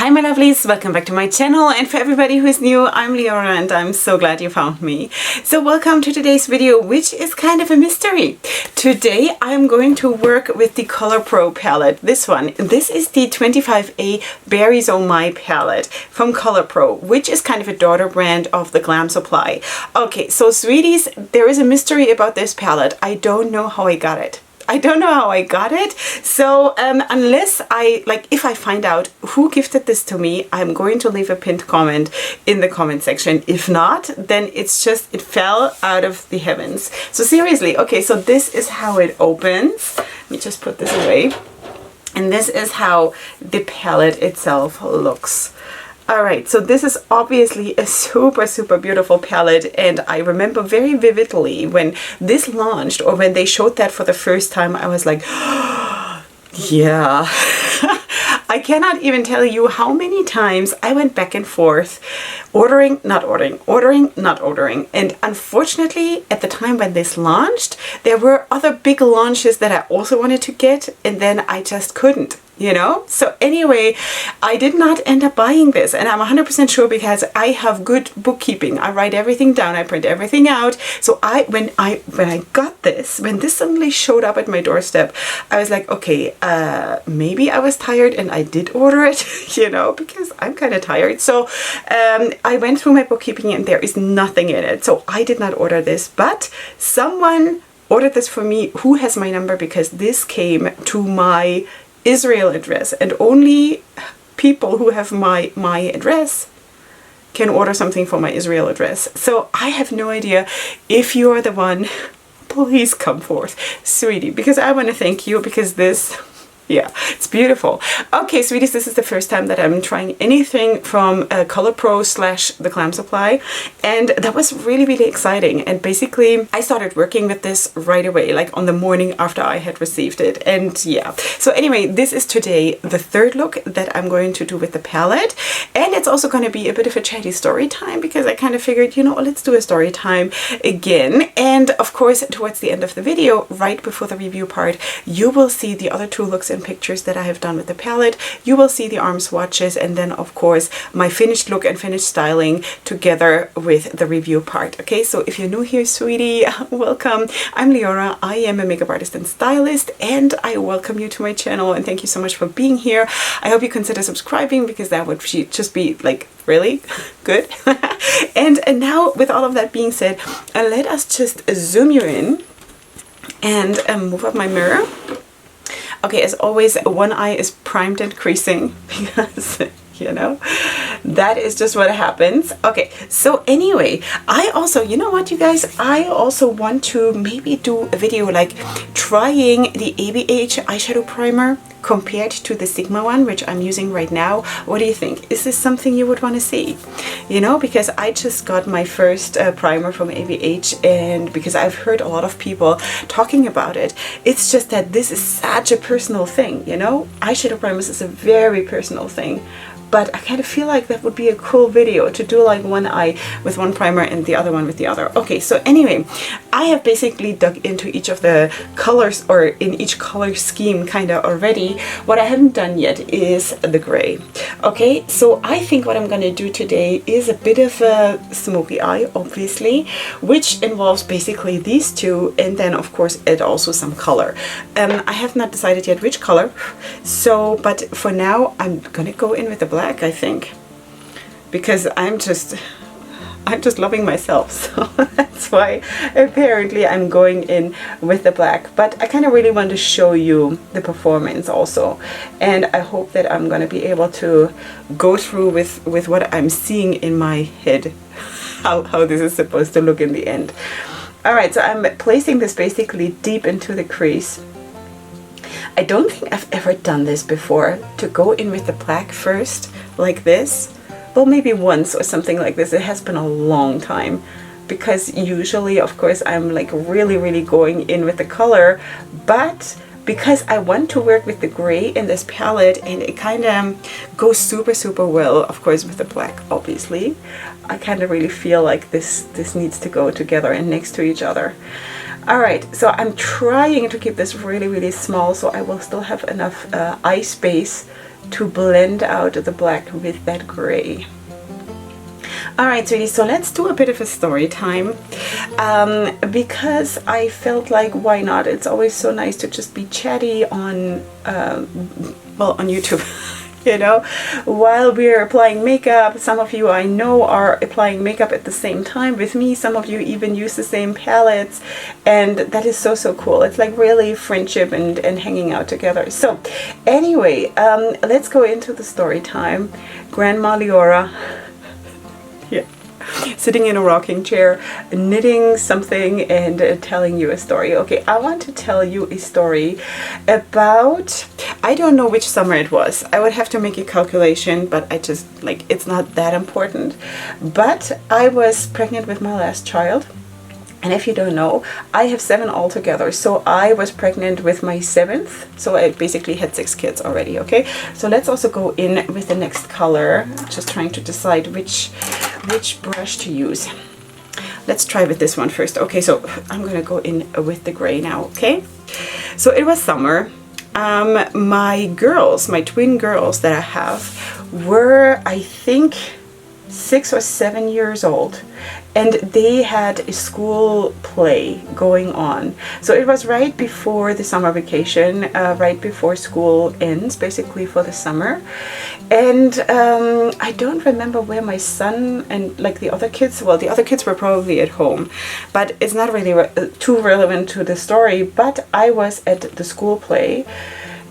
Hi my lovelies, welcome back to my channel, and for everybody who is new, I'm Leorah and I'm so glad you found me. So welcome to today's video, which is kind of a mystery. Today I'm going to work with the Colorpro palette, this one. This is the 25A Berries Oh My palette from Colorpro, which is kind of a daughter brand of the Glam Supply. Okay, so sweeties, there is a mystery about this palette. I don't know how I got it. So unless if I find out who gifted this to me, I'm going to leave a pinned comment in the comment section. If not, then it's just, it fell out of the heavens. So seriously, okay, so this is how it opens. Let me just put this away. And this is how the palette itself looks. Alright, so this is obviously a super beautiful palette, and I remember very vividly when this launched, or when they showed that for the first time, I was like, yeah. I cannot even tell you how many times I went back and forth, ordering, not ordering, ordering, not ordering. And unfortunately, at the time when this launched, there were other big launches that I also wanted to get, and then I just couldn't. You know, so anyway, I did not end up buying this, and I'm 100% sure because I have good bookkeeping. I write everything down, I print everything out. So when I got this, when this suddenly showed up at my doorstep, I was like, okay, maybe I was tired and I did order it, you know, because I'm kind of tired. So I went through my bookkeeping and there is nothing in it. So I did not order this, but someone ordered this for me who has my number, because this came to my Israel address, and only people who have my address can order something for my Israel address. So I have no idea. If you are the one, please come forth, sweetie, because I want to thank you, because this, yeah, it's beautiful. Okay, sweeties, this is the first time that I'm trying anything from Colorpro / the Glam Supply, and that was really exciting. And basically, I started working with this right away, like on the morning after I had received it. And yeah, so anyway, this is today the third look that I'm going to do with the palette, and it's also going to be a bit of a chatty story time, because I kind of figured, you know, let's do a story time again. And of course, towards the end of the video, right before the review part, you will see the other two looks and pictures that I have done with the palette. You will see the arm swatches, and then of course my finished look and finished styling together with the review part. Okay, so if you're new here, sweetie, welcome. I'm Leorah. I am a makeup artist and stylist, and I welcome you to my channel, and thank you so much for being here. I hope you consider subscribing, because that would just be like really good. and now, with all of that being said, let us just zoom you in and move up my mirror. Okay, as always, one eye is primed and creasing, because, you know, that is just what happens. Okay, so anyway, I also, you know what, you guys, I also want to maybe do a video like trying the ABH eyeshadow primer compared to the Sigma one, which I'm using right now. What do you think? Is this something you would want to see? You know, because I just got my first primer from ABH, and because I've heard a lot of people talking about it, it's just that this is such a personal thing, you know? Eyeshadow primers is a very personal thing. But I kind of feel like that would be a cool video to do, like one eye with one primer and the other one with the other. Okay, so anyway, I have basically dug into each of the colors, or in each color scheme kind of already. What I haven't done yet is the gray. Okay, so I think what I'm going to do today is a bit of a smoky eye, obviously, which involves basically these two, and then of course add also some color. I have not decided yet which color, so but for now I'm gonna go in with the black, I think, because I'm just loving myself, so that's why apparently I'm going in with the black. But I kind of really want to show you the performance also, and I hope that I'm going to be able to go through with what I'm seeing in my head, how this is supposed to look in the end. Alright, so I'm placing this basically deep into the crease. I don't think I've ever done this before, to go in with the black first, like this. Well, maybe once or something like this. It has been a long time, because usually, of course, I'm like really going in with the color, but because I want to work with the gray in this palette, and it kind of goes super well, of course, with the black, obviously, I kind of really feel like this needs to go together and next to each other. Alright, so I'm trying to keep this really small, so I will still have enough eye space to blend out the black with that gray. Alright, sweetie, so let's do a bit of a story time, because I felt like, why not? It's always so nice to just be chatty on, well, on YouTube. You know, while we're applying makeup. Some of you I know are applying makeup at the same time with me. Some of you even use the same palettes, and that is so, so cool. It's like really friendship and hanging out together. So anyway, let's go into the story time. Grandma Leorah, yeah, sitting in a rocking chair, knitting something and telling you a story. Okay, I want to tell you a story about, I don't know which summer it was. I would have to make a calculation, but I just, like, it's not that important. But I was pregnant with my last child. And if you don't know, I have 7 altogether. So I was pregnant with my 7th. So I basically had 6 kids already, okay? So let's also go in with the next color. Just trying to decide which brush to use. Let's try with this one first. Okay, so I'm gonna go in with the gray now, okay? So it was summer. My girls, my twin girls that I have, were, I think, 6 or 7 years old, and they had a school play going on. So it was right before the summer vacation, right before school ends, basically for the summer. And I don't remember where my son and like the other kids, well, the other kids were probably at home, but it's not really too relevant to the story. But I was at the school play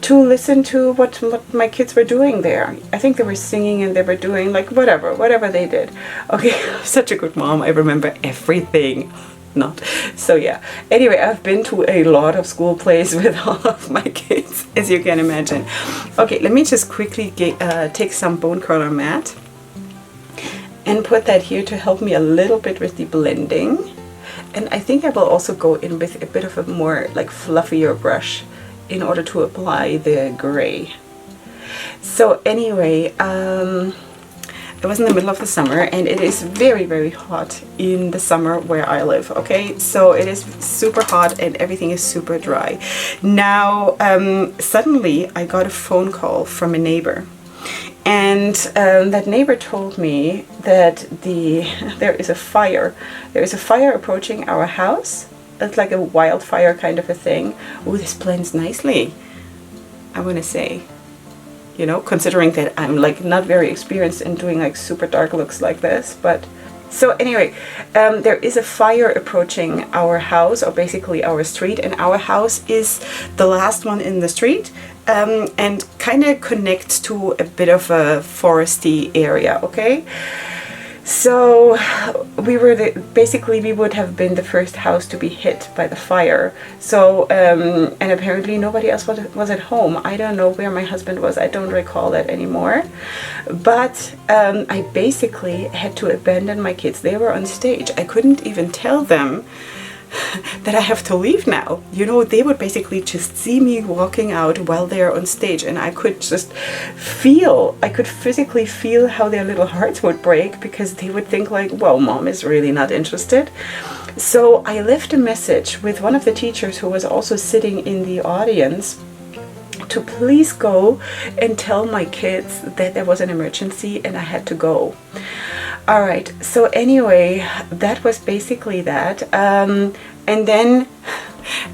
to listen to what my kids were doing there. I think they were singing and they were doing like whatever they did. Okay, such a good mom. I remember everything. Not. So yeah. Anyway, I've been to a lot of school plays with all of my kids, as you can imagine. Okay, let me just quickly take some bone color matte and put that here to help me a little bit with the blending. And I think I will also go in with a bit of a more like fluffier brush in order to apply the gray. So anyway, it was in the middle of the summer, and it is very, very hot in the summer where I live, okay? So it is super hot and everything is super dry. Now, suddenly I got a phone call from a neighbor. And that neighbor told me that there is a fire. There is a fire approaching our house. It's like a wildfire kind of a thing. Oh, this blends nicely, I want to say. You know, considering that I'm like not very experienced in doing like super dark looks like this. But so anyway, there is a fire approaching our house, or basically our street, and our house is the last one in the street, and kind of connects to a bit of a foresty area, okay? So we were basically we would have been the first house to be hit by the fire. So and apparently nobody else was at home. I don't know where my husband was. I don't recall that anymore. But I basically had to abandon my kids. They were on stage. I couldn't even tell them that I have to leave now. You know, they would basically just see me walking out while they're on stage, and I could just feel, I could physically feel how their little hearts would break, because they would think like, well, mom is really not interested. So I left a message with one of the teachers who was also sitting in the audience to please go and tell my kids that there was an emergency and I had to go. All right, so anyway, that was basically that. And then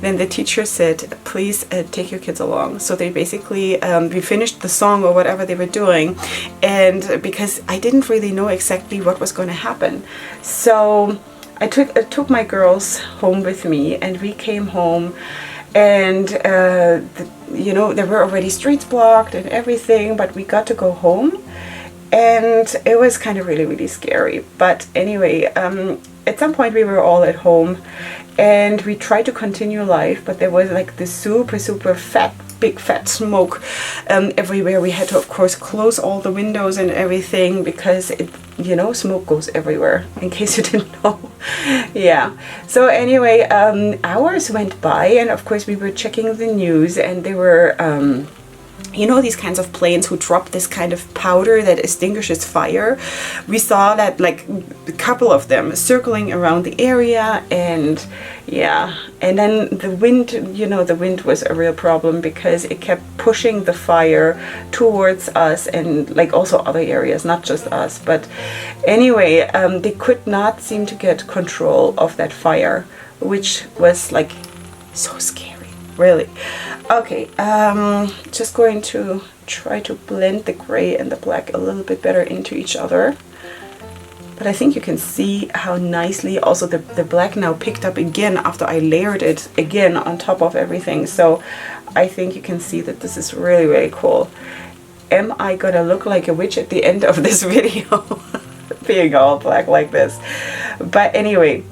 the teacher said, please take your kids along. So they basically, we finished the song or whatever they were doing, and because I didn't really know exactly what was going to happen. So I took my girls home with me, and we came home, and you know, there were already streets blocked and everything, but we got to go home. And it was kind of really, really scary. But anyway, at some point we were all at home and we tried to continue life, but there was like this super, super big fat smoke everywhere. We had to, of course, close all the windows and everything, because it, you know, smoke goes everywhere, in case you didn't know. Yeah. So anyway, hours went by, and of course we were checking the news, and there were you know, these kinds of planes who drop this kind of powder that extinguishes fire. We saw that, like, a couple of them circling around the area, and yeah, and then the wind, you know, the wind was a real problem because it kept pushing the fire towards us, and like also other areas, not just us. But anyway, they could not seem to get control of that fire, which was like so scary, really. Okay, just going to try to blend the gray and the black a little bit better into each other. But I think you can see how nicely also the black now picked up again after I layered it again on top of everything. So I think you can see that this is really, really cool. Am I gonna look like a witch at the end of this video? Being all black like this. But anyway,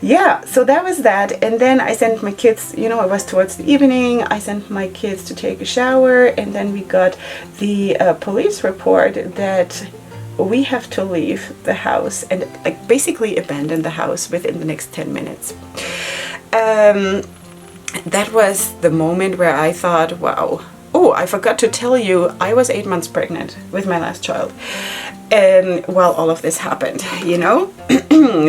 yeah, so that was that. And then I sent my kids, you know, it was towards the evening, I sent my kids to take a shower, and then we got the police report that we have to leave the house and like basically abandon the house within the next 10 minutes. That was the moment where I thought, wow. Oh, I forgot to tell you, I was 8 months pregnant with my last child. And while all of this happened, you know.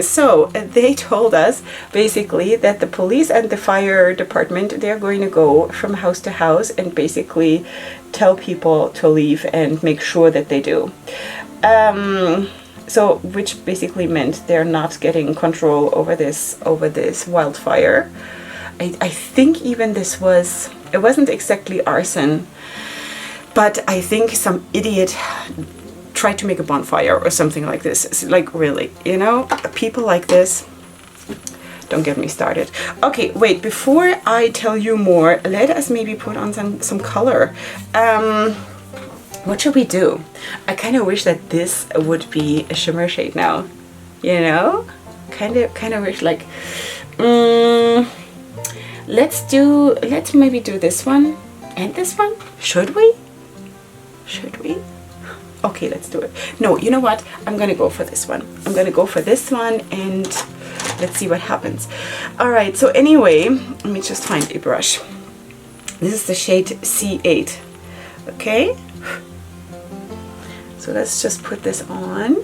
So they told us basically that the police and the fire department, they're going to go from house to house and basically tell people to leave and make sure that they do. So which basically meant they're not getting control over this wildfire. I think even this was, it wasn't exactly arson, but I think some idiot tried to make a bonfire or something like this. It's like, really, you know, people like this, don't get me started. Okay, wait, before I tell you more, let us maybe put on some color. What should we do? I kind of wish that this would be a shimmer shade now, you know? Kind of wish, like, let's maybe do this one and this one. Should we? Okay, let's do it. No, you know what? I'm gonna go for this one. I'm gonna go for this one, and let's see what happens. All right, so anyway, let me just find a brush. This is the shade C8, okay? So let's just put this on.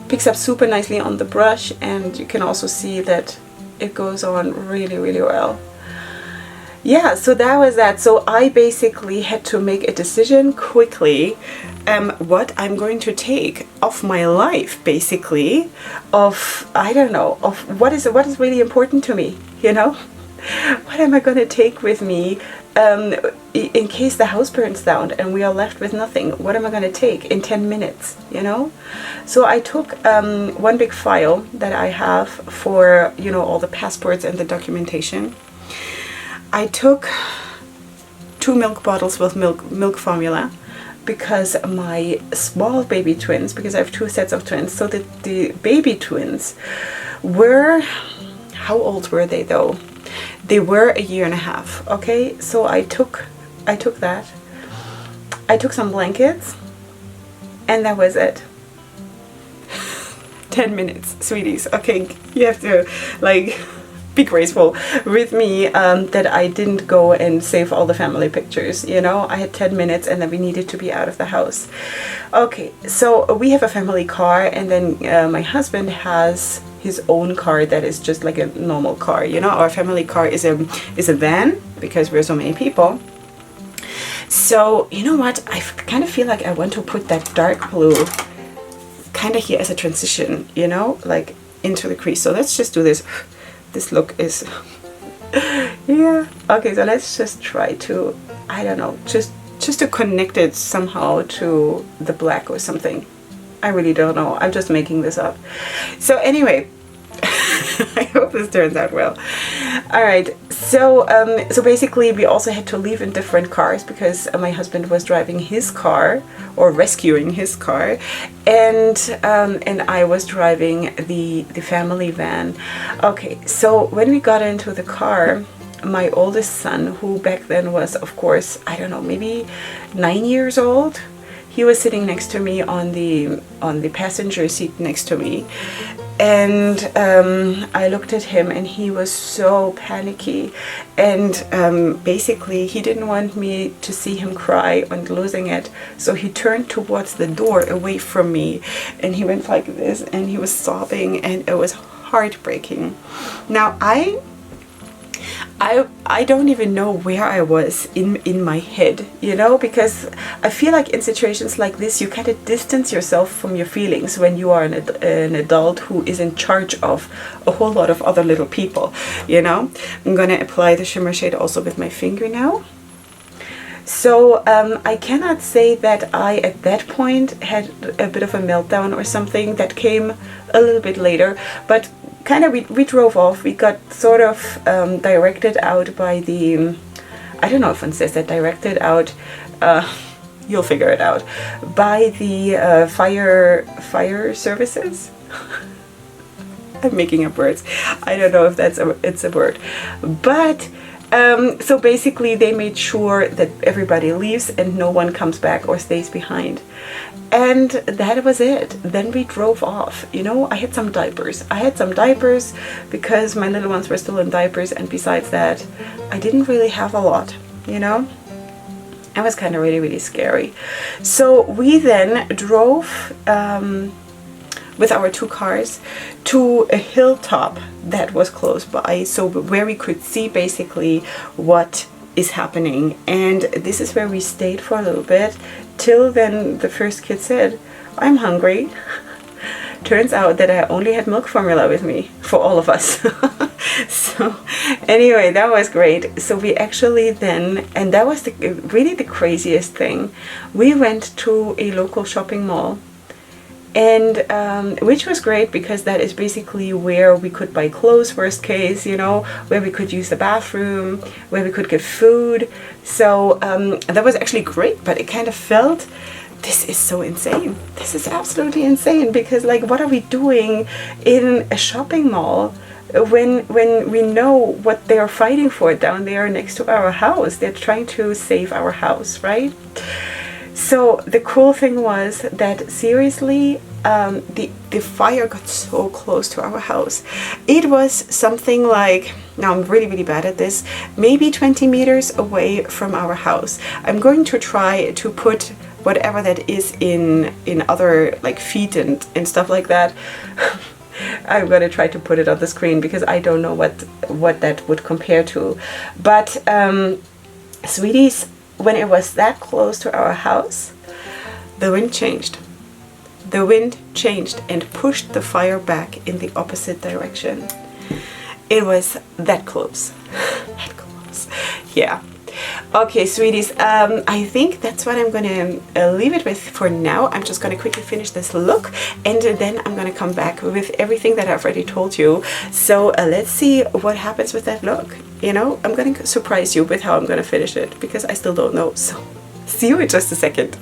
Picks up super nicely on the brush, and you can also see that it goes on really, really well. Yeah, so that was that. So I basically had to make a decision quickly what I'm going to take of my life, basically, of, I don't know, of what is really important to me, you know? What am I going to take with me in case the house burns down and we are left with nothing? What am I going to take in 10 minutes, you know? So I took one big file that I have for, you know, all the passports and the documentation. I took 2 milk bottles with milk formula because my small baby twins, because I have 2 sets of twins, so that the baby twins were, how old were they though? They were 1.5 years, okay? So I took that. I took some blankets, and that was it. 10 minutes, sweeties. Okay, you have to, like, be graceful with me that I didn't go and save all the family pictures, you know. I had 10 minutes and then we needed to be out of the house. Okay, so we have a family car, and then my husband has his own car that is just like a normal car, you know. Our family car is a van because we're so many people. So you know what, I kind of feel like I want to put that dark blue kind of here as a transition, you know, like into the crease. So let's just do this. This look is yeah, okay, so let's just try to, I don't know, just to connect it somehow to the black or something. I really don't know, I'm just making this up. So anyway, I hope this turns out well. All right, so so basically we also had to leave in different cars because my husband was driving his car or rescuing his car, and I was driving the family van. Okay, so when we got into the car, my oldest son, who back then was, of course, I don't know, maybe 9 years old, he was sitting next to me on the passenger seat next to me. And I looked at him and he was so panicky, and basically he didn't want me to see him cry and losing it, so he turned towards the door away from me and he went like this and he was sobbing, and it was heartbreaking. Now I don't even know where I was in my head, you know, because I feel like in situations like this you kind of distance yourself from your feelings when you are an adult who is in charge of a whole lot of other little people, you know. I'm gonna apply the shimmer shade also with my finger now. So I cannot say that I at that point had a bit of a meltdown or something. That came a little bit later, but kind of we drove off. We got sort of directed out by the, I don't know if one says that, directed out, you'll figure it out, by the fire services. I'm making up words. I don't know if it's a word, but so basically they made sure that everybody leaves and no one comes back or stays behind. And that was it. Then we drove off. You know, I had some diapers. Because my little ones were still in diapers, and besides that, I didn't really have a lot, you know. It was kind of really, really scary. So we then drove with our 2 cars to a hilltop that was close by, so where we could see basically what is happening. And this is where we stayed for a little bit, till then the first kid said, "I'm hungry." Turns out that I only had milk formula with me for all of us. So anyway, that was great. So we actually then, and that was really the craziest thing, we went to a local shopping mall, and which was great because that is basically where we could buy clothes, worst case, you know, where we could use the bathroom, where we could get food. So that was actually great, but it kind of felt, this is so insane. This is absolutely insane, because like, what are we doing in a shopping mall when we know what they are fighting for down there next to our house? They're trying to save our house, right? So the cool thing was that seriously, the fire got so close to our house. It was something like, now I'm really, really bad at this, maybe 20 meters away from our house. I'm going to try to put whatever that is in other like feet and stuff like that. I'm going to try to put it on the screen because I don't know what that would compare to. But sweeties, when it was that close to our house, the wind changed. The wind changed and pushed the fire back in the opposite direction. It was that close. That close. Yeah. Okay, sweeties, I think that's what I'm going to leave it with for now. I'm just going to quickly finish this look, and then I'm going to come back with everything that I've already told you. So let's see what happens with that look. You know, I'm going to surprise you with how I'm going to finish it, because I still don't know. So see you in just a second.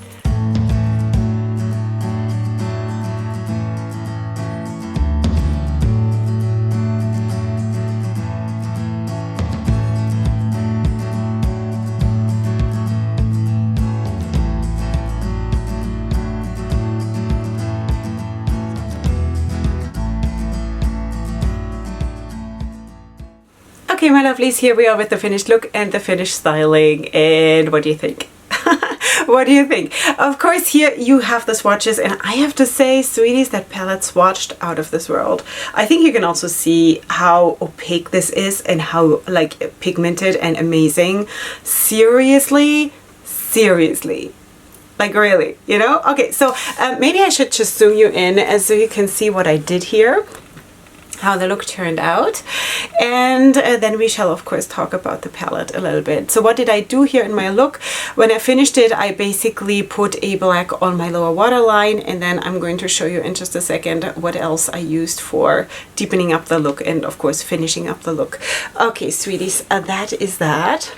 Okay, my lovelies, here we are with the finished look and the finished styling. And what do you think? What do you think? Of course, here you have the swatches, and I have to say, sweeties, that palette swatched out of this world. I think you can also see how opaque this is and how like pigmented and amazing. Seriously, like really, you know? Okay, so maybe I should just zoom you in so you can see what I did here, how the look turned out, and then we shall of course talk about the palette a little bit. So what did I do here in my look? When I finished it, I basically put a black on my lower waterline, and then I'm going to show you in just a second what else I used for deepening up the look and of course finishing up the look. Okay, sweeties, that is that.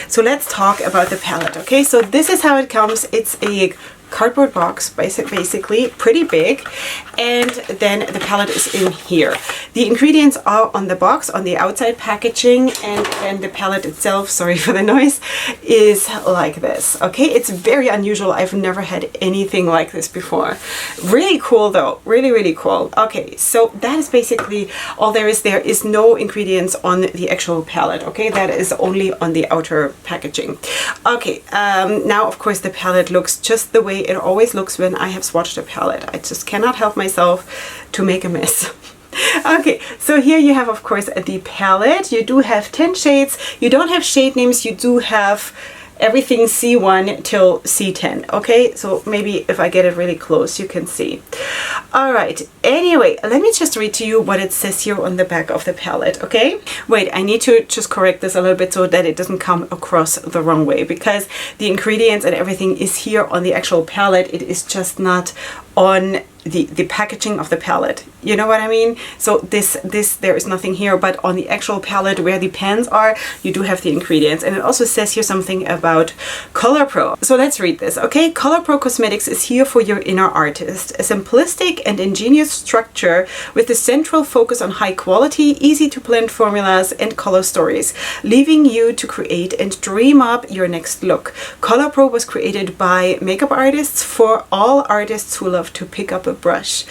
So let's talk about the palette. Okay, so this is how it comes. It's a cardboard box, basically pretty big, and then the palette is in here. The ingredients are on the box, on the outside packaging, and then the palette itself, sorry for the noise, is like this. Okay, it's very unusual. I've never had anything like this before. Really cool though, really cool. Okay, so that is basically all there is. There is no ingredients on the actual palette. Okay, that is only on the outer packaging. Okay, now of course the palette looks just the way it always looks when I have swatched a palette. I just cannot help myself to make a mess. Okay, so here you have of course the palette. You do have 10 shades. You don't have shade names. You do have everything C1 till C10. Okay, so maybe if I get it really close you can see. All right, anyway, let me just read to you what it says here on the back of the palette. Okay, wait, I need to just correct this a little bit so that it doesn't come across the wrong way, because the ingredients and everything is here on the actual palette. It is just not on the packaging of the palette. You know what I mean? So this there is nothing here, but on the actual palette where the pens are, you do have the ingredients. And it also says here something about Colorpro. So let's read this. Okay, Colorpro Cosmetics is here for your inner artist. A simplistic and ingenious structure with a central focus on high quality, easy to blend formulas and color stories, leaving you to create and dream up your next look. Colorpro was created by makeup artists for all artists who love to pick up a brush.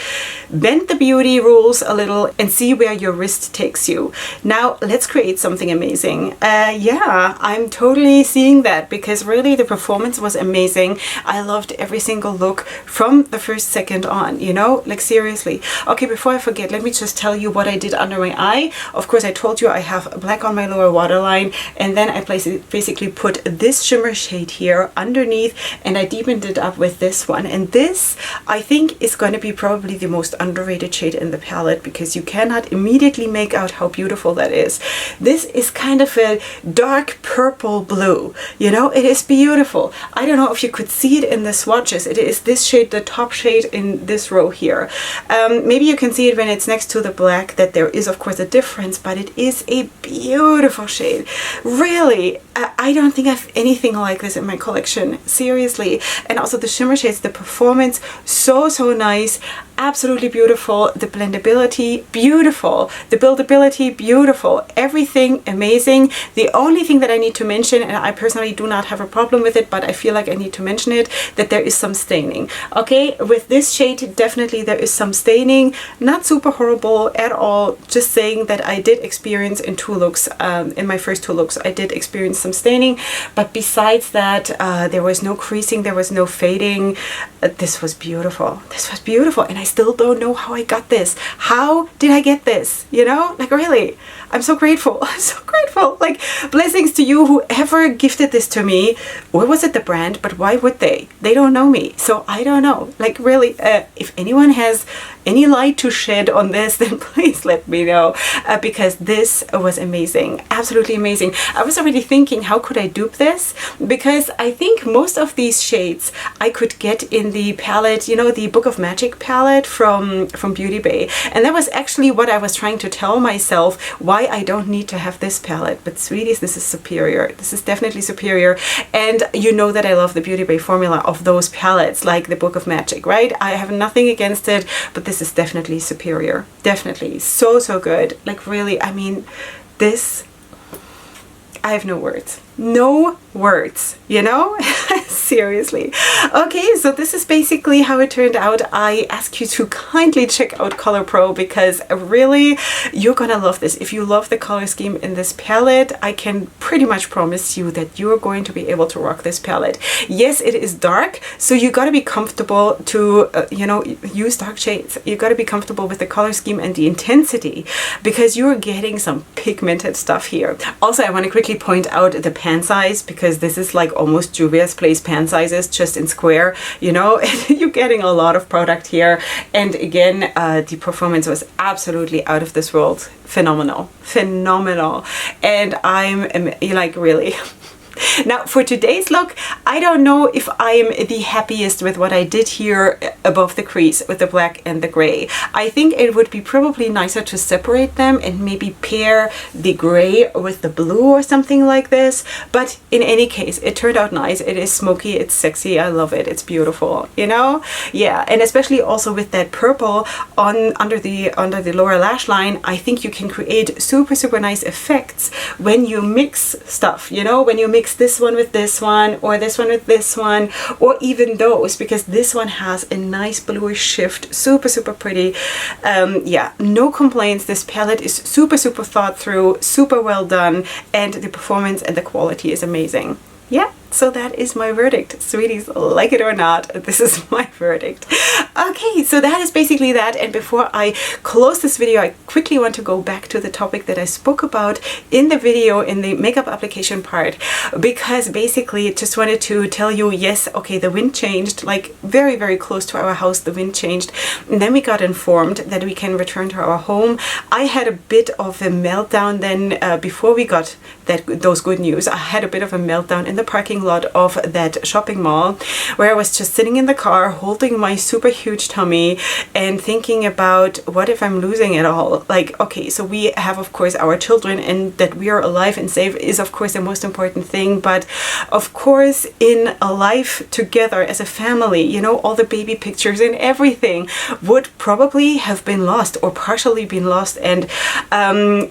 Bend the beauty rules a little and see where your wrist takes you. Now let's create something amazing. Yeah, I'm totally seeing that, because really the performance was amazing. I loved every single look from the first second on, you know, like seriously. Okay, before I forget, let me just tell you what I did under my eye. Of course, I told you I have black on my lower waterline, and then I basically put this shimmer shade here underneath, and I deepened it up with this one. And this, I think, is going to be probably the most underrated shade in the palette, because you cannot immediately make out how beautiful that is. This is kind of a dark purple blue, you know, it is beautiful. I don't know if you could see it in the swatches. It is this shade, the top shade in this row here. Maybe you can see it when it's next to the black, that there is of course a difference, but it is a beautiful shade. Really, I don't think I have anything like this in my collection, seriously. And also the shimmer shades, the performance, so nice, absolutely beautiful. The blendability, beautiful. The buildability, beautiful. Everything amazing. The only thing that I need to mention, and I personally do not have a problem with it, but I feel like I need to mention it, that there is some staining. Okay, with this shade definitely there is some staining. Not super horrible at all, just saying that I did experience in two looks, in my first two looks, I did experience some staining, but besides that, there was no creasing, there was no fading. This was beautiful. This was beautiful, and I still don't know how I got this. How did I get this? You know, like really, I'm so grateful. I'm so grateful. Like, blessings to you, whoever gifted this to me. What was it, the brand? But why would they? They don't know me, so I don't know. Like really, if anyone has any light to shed on this, then please let me know, because this was amazing, absolutely amazing. I was already thinking, how could I dupe this? Because I think most of these shades I could get in the palette, you know, the Book of Magic palette from Beauty Bay, and that was actually what I was trying to tell myself, why I don't need to have this palette. But sweeties, this is superior. This is definitely superior. And you know that I love the Beauty Bay formula of those palettes, like the Book of Magic, right? I have nothing against it, but this is definitely superior. Definitely so good. Like really, I mean, this, I have no words. No words, you know? Seriously. Okay, so this is basically how it turned out. I ask you to kindly check out Colorpro, because really you're gonna love this. If you love the color scheme in this palette, I can pretty much promise you that you're going to be able to rock this palette. Yes, it is dark, so you gotta be comfortable to you know, use dark shades. You gotta be comfortable with the color scheme and the intensity, because you're getting some pigmented stuff here. Also, I want to quickly point out the pan size, because this is like almost Juvia's Place pan sizes, just in square, you know. You're getting a lot of product here, and again, the performance was absolutely out of this world. Phenomenal, and I'm like really Now for today's look, I don't know if I'm the happiest with what I did here above the crease with the black and the gray. I think it would be probably nicer to separate them and maybe pair the gray with the blue or something like this. But in any case, it turned out nice. It is smoky, it's sexy, I love it, it's beautiful, you know? Yeah, and especially also with that purple on under the lower lash line, I think you can create super nice effects when you mix stuff, you know, when you mix this one with this one, or this one with this one, or even those, because this one has a nice bluish shift, super pretty. Yeah, no complaints. This palette is super thought through, super well done, and the performance and the quality is amazing. Yeah, so that is my verdict. Sweeties, like it or not, this is my verdict. Okay, so that is basically that. And before I close this video, I quickly want to go back to the topic that I spoke about in the video in the makeup application part, because basically just wanted to tell you, yes, okay, the wind changed, like very close to our house, the wind changed. And then we got informed that we can return to our home. I had a bit of a meltdown then before we got those good news. I had a bit of a meltdown in the parking lot of that shopping mall, where I was just sitting in the car holding my super huge tummy and thinking about, what if I'm losing it all? Like, okay, so we have of course our children, and that we are alive and safe is of course the most important thing, but of course in a life together as a family, you know, all the baby pictures and everything would probably have been lost or partially been lost. And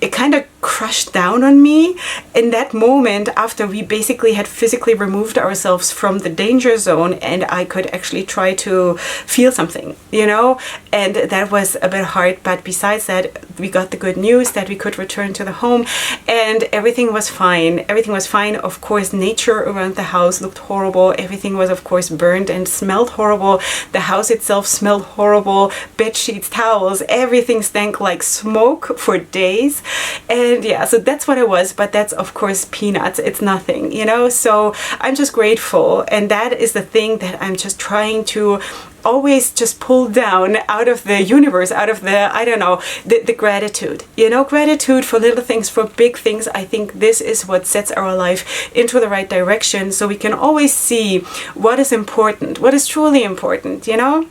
it kind of crushed down on me in that moment, after we basically had physically removed ourselves from the danger zone and I could actually try to feel something, you know, and that was a bit hard. But besides that, we got the good news that we could return to the home and everything was fine. Everything was fine. Of course, nature around the house looked horrible. Everything was of course burned and smelled horrible. The house itself smelled horrible. Bed sheets, towels, everything stank like smoke for days. And yeah, so that's what it was, but that's of course peanuts. It's nothing, you know. So I'm just grateful, and that is the thing that I'm just trying to always just pull down out of the universe, out of the, I don't know, the gratitude, you know, gratitude for little things, for big things. I think this is what sets our life into the right direction, so we can always see what is important, what is truly important, you know.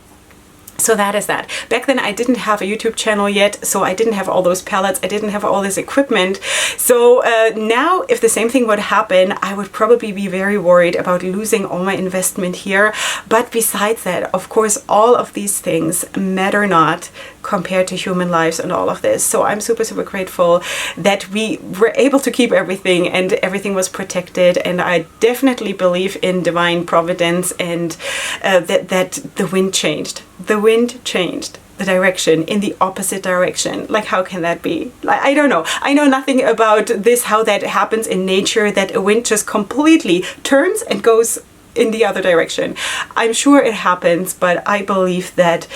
So that is that. Back then I didn't have a YouTube channel yet, so I didn't have all those palettes, I didn't have all this equipment. So now if the same thing would happen, I would probably be very worried about losing all my investment here. But besides that, of course, all of these things matter not compared to human lives and all of this. So I'm super grateful that we were able to keep everything and everything was protected. And I definitely believe in divine providence, and that the wind changed. The wind changed the direction in the opposite direction. Like, how can that be? Like, I don't know. I know nothing about this, how that happens in nature, that a wind just completely turns and goes in the other direction. I'm sure it happens, but I believe that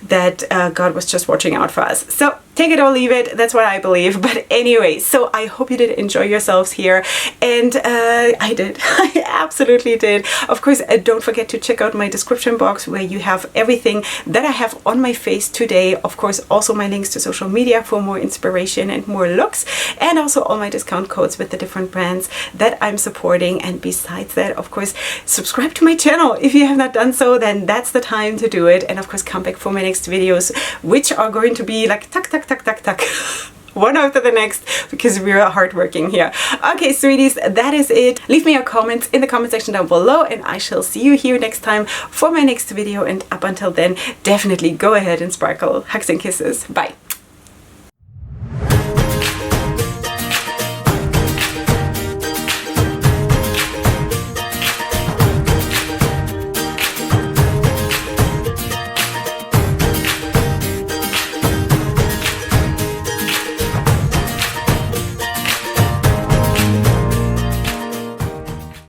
God was just watching out for us. So take it or leave it, that's what I believe. But anyway, so I hope you did enjoy yourselves here, and I did. I absolutely did. Of course, don't forget to check out my description box, where you have everything that I have on my face today. Of course, also my links to social media for more inspiration and more looks, and also all my discount codes with the different brands that I'm supporting. And besides that, of course, subscribe to my channel. If you have not done so, then that's the time to do it. And of course, come back for my next videos, which are going to be like tuck one after the next, because we're hardworking here. Okay, sweeties, that is it. Leave me your comments in the comment section down below, and I shall see you here next time for my next video. And up until then, definitely go ahead and sparkle. Hugs and kisses. Bye.